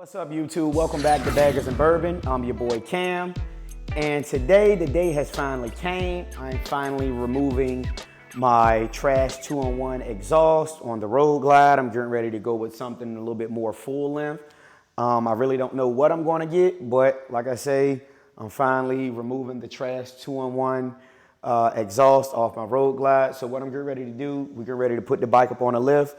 What's up, YouTube? Welcome back to Baggers and Bourbon. I'm your boy Cam, and today the day has finally came. I'm finally removing my Trask 2-in-1 exhaust on the Road Glide. I'm getting ready to go with something a little bit more full length. I really don't know what I'm going to get, but like I say, I'm finally removing the Trask 2-in-1 exhaust off my Road Glide. So what I'm getting ready to do, we're getting ready to put the bike up on a lift.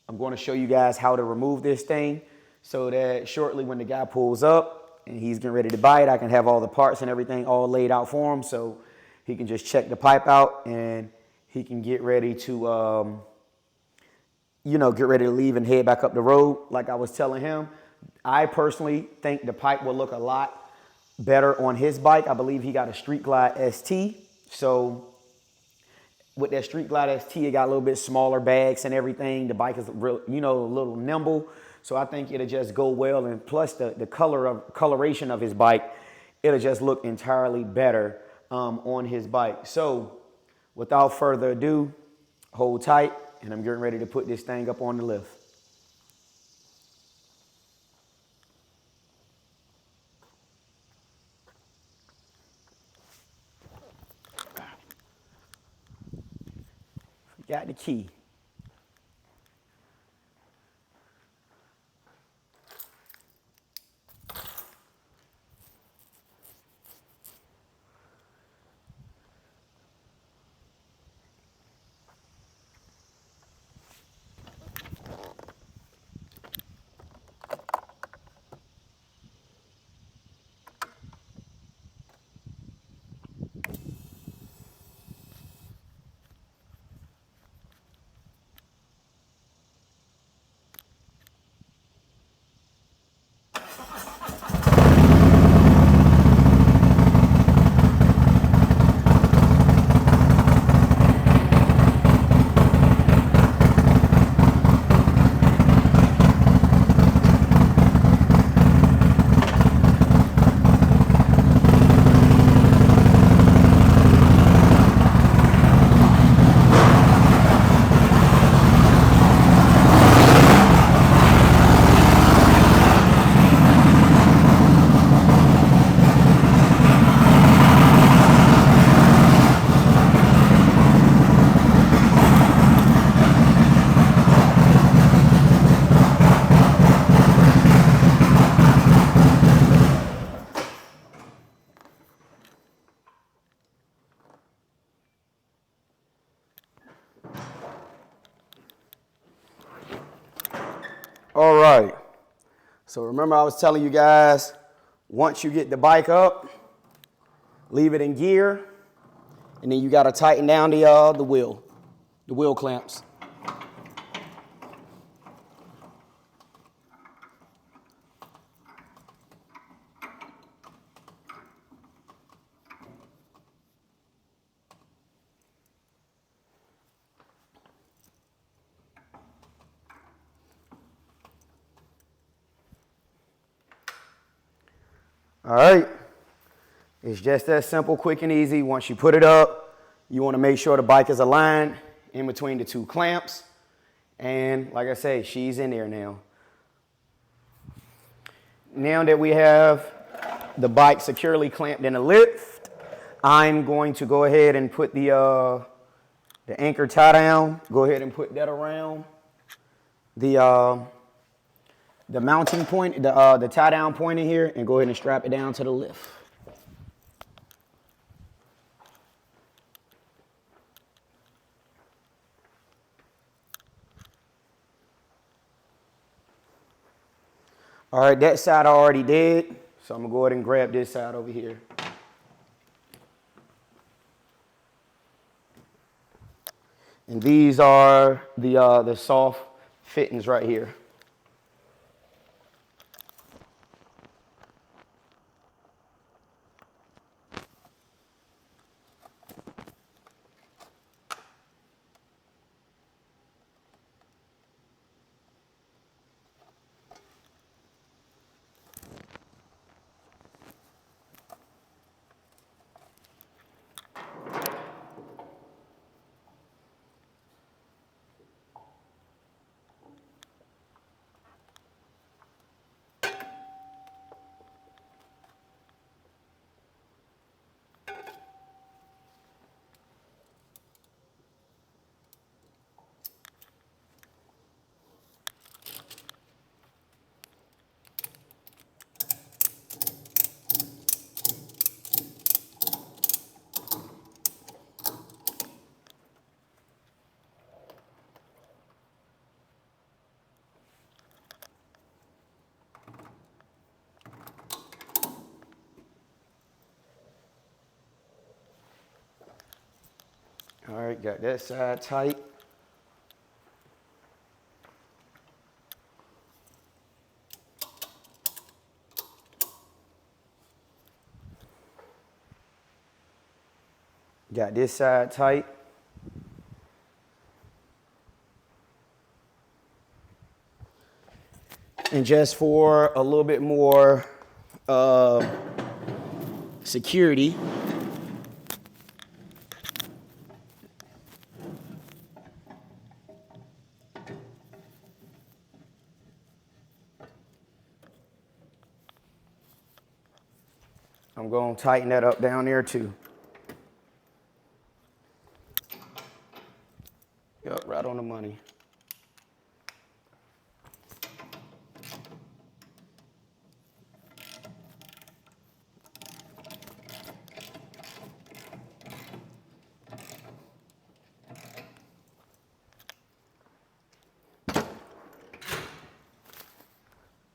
I'm going to show you guys how to remove this thing so that shortly when the guy pulls up and he's getting ready to buy it, I can have all the parts and everything all laid out for him so he can just check the pipe out and he can get ready to, get ready to leave and head back up the road. Like I was telling him, I personally think the pipe will look a lot better on his bike. I believe he got a Street Glide ST. So with that Street Glide ST, it got a little bit smaller bags and everything. The bike is real, a little nimble. So I think it'll just go well. And plus the coloration of his bike, it'll just look entirely better on his bike. So without further ado, hold tight, and I'm getting ready to put this thing up on the lift. Got the key. All right, so remember I was telling you guys, once you get the bike up, leave it in gear, and then you got to tighten down the wheel clamps. All right, it's just that simple, quick and easy. Once you put it up, you want to make sure the bike is aligned in between the two clamps. And like I say, she's in there now. Now that we have the bike securely clamped in the lift, I'm going to go ahead and put the anchor tie down. Go ahead and put that around the mounting point, the tie down point in here, and go ahead and strap it down to the lift. All right, that side I already did, so I'm gonna go ahead and grab this side over here. And these are the soft fittings right here. right, got that side tight. Got this side tight. And just for a little bit more security, I'm going to tighten that up down there too. Yep, right on the money.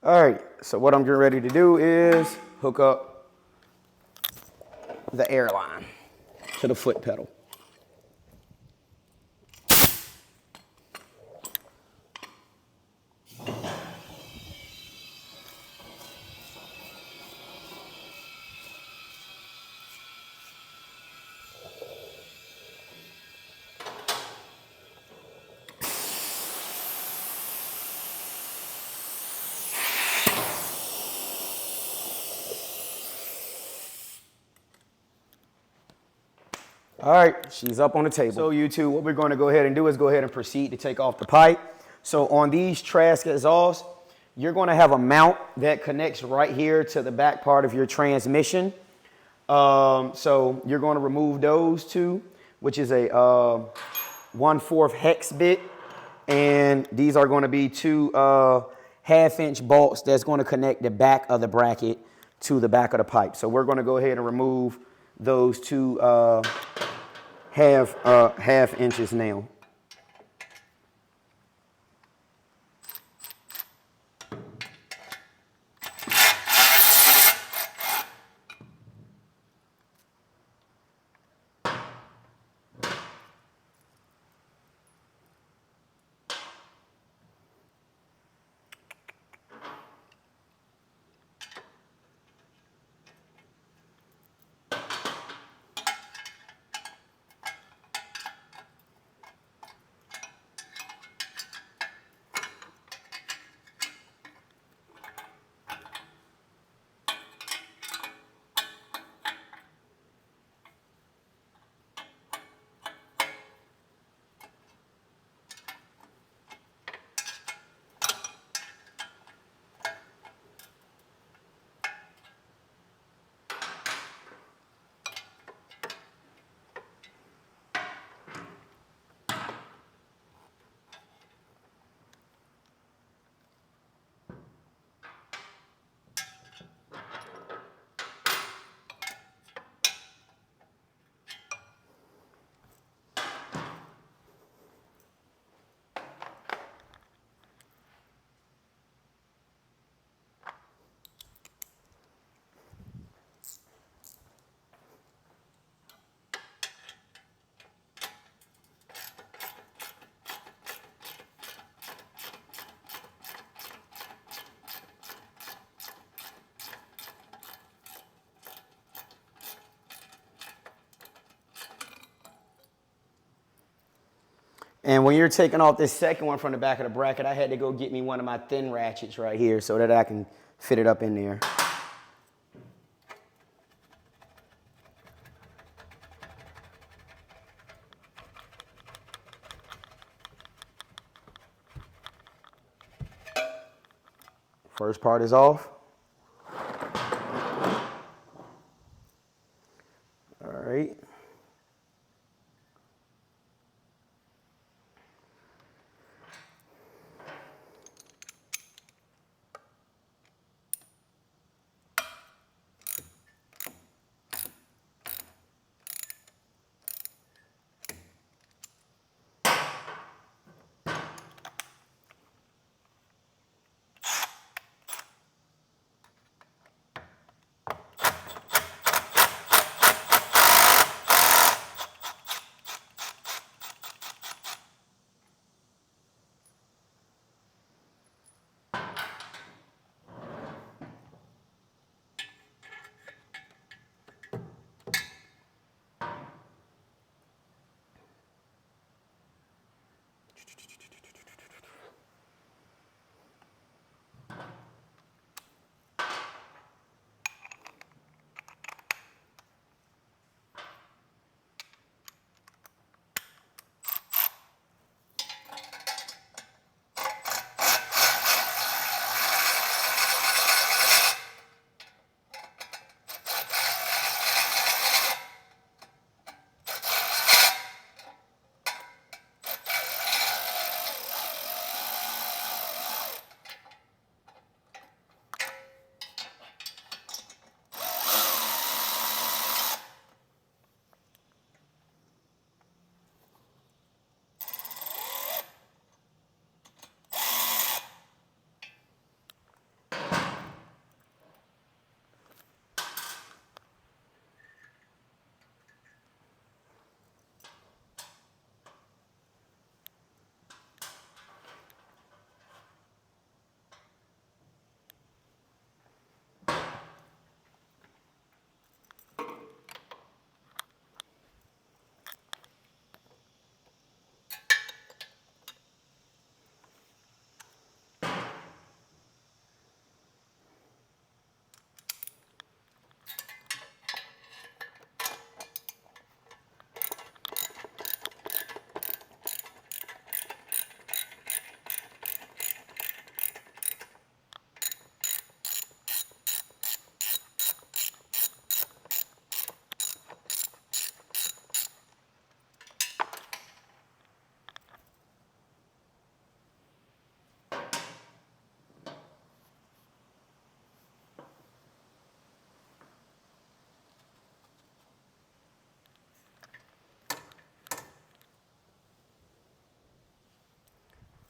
All right, so what I'm getting ready to do is hook up the air line to the foot pedal. All right, she's up on the table. So YouTube, what we're going to go ahead and do is go ahead and proceed to take off the pipe. So on these Trask exhausts, you're going to have a mount that connects right here to the back part of your transmission. So you're going to remove those two, which is a 1/4 hex bit. And these are going to be two 1/2-inch bolts that's going to connect the back of the bracket to the back of the pipe. So we're going to go ahead and remove those two half inches now. And when you're taking off this second one from the back of the bracket, I had to go get me one of my thin ratchets right here so that I can fit it up in there. First part is off. All right.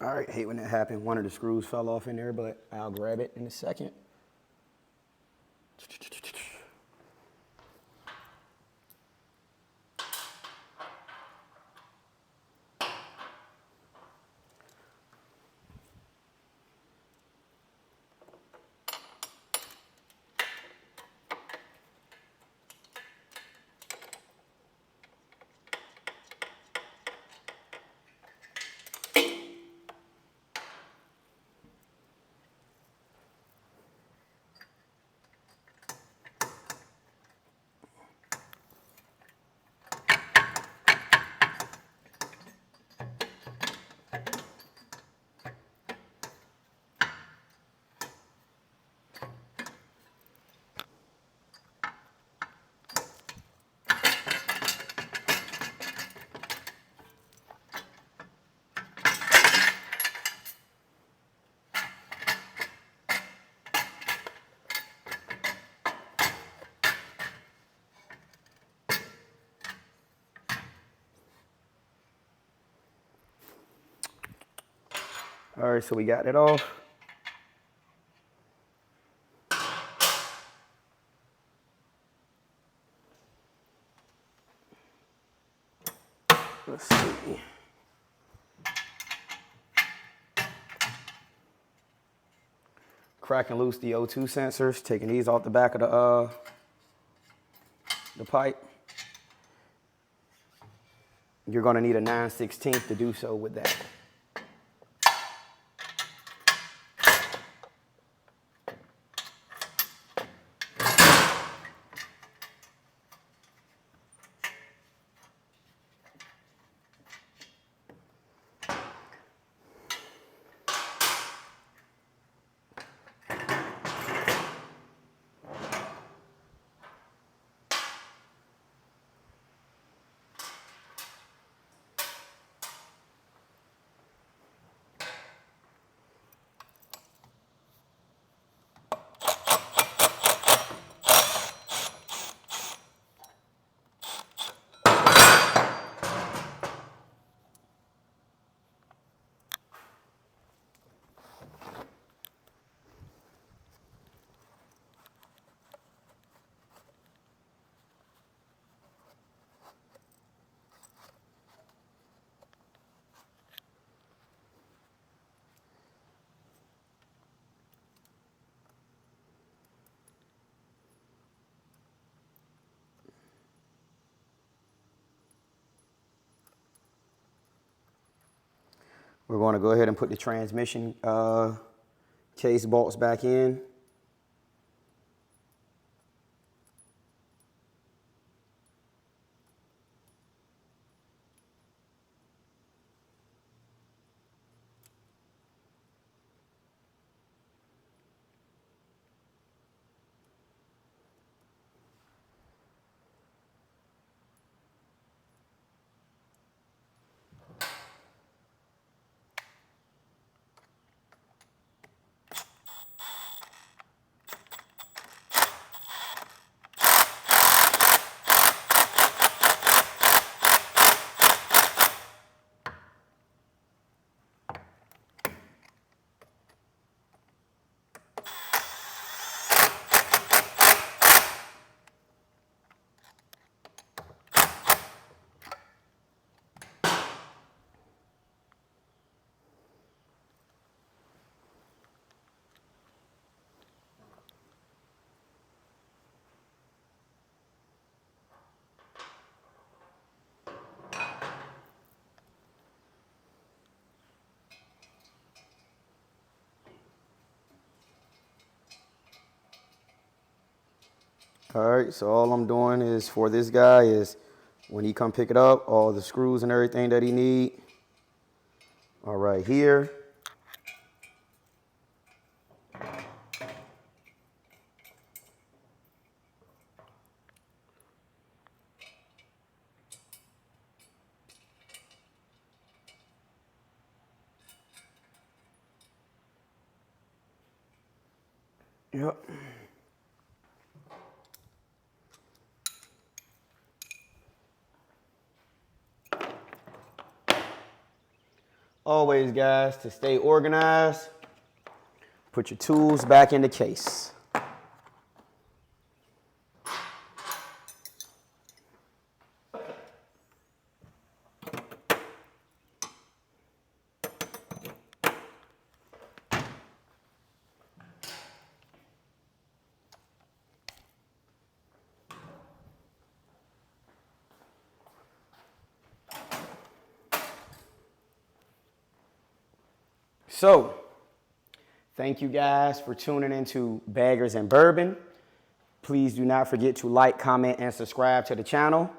All right, hate when that happened. One of the screws fell off in there, but I'll grab it in a second. All right, so we got it off. Let's see. Cracking loose the O2 sensors, taking these off the back of the pipe. You're gonna need a 9/16 to do so with that. We're going to go ahead and put the transmission case bolts back in. All right, so all I'm doing is for this guy is when he come pick it up, all the screws and everything that he need are right here. Yep. always, guys, to stay organized, put your tools back in the case. So, thank you guys for tuning into Baggers and Bourbon. Please do not forget to like, comment, and subscribe to the channel.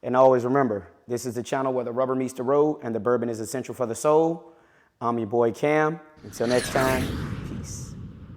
And always remember, this is the channel where the rubber meets the road and the bourbon is essential for the soul. I'm your boy Cam. Until next time.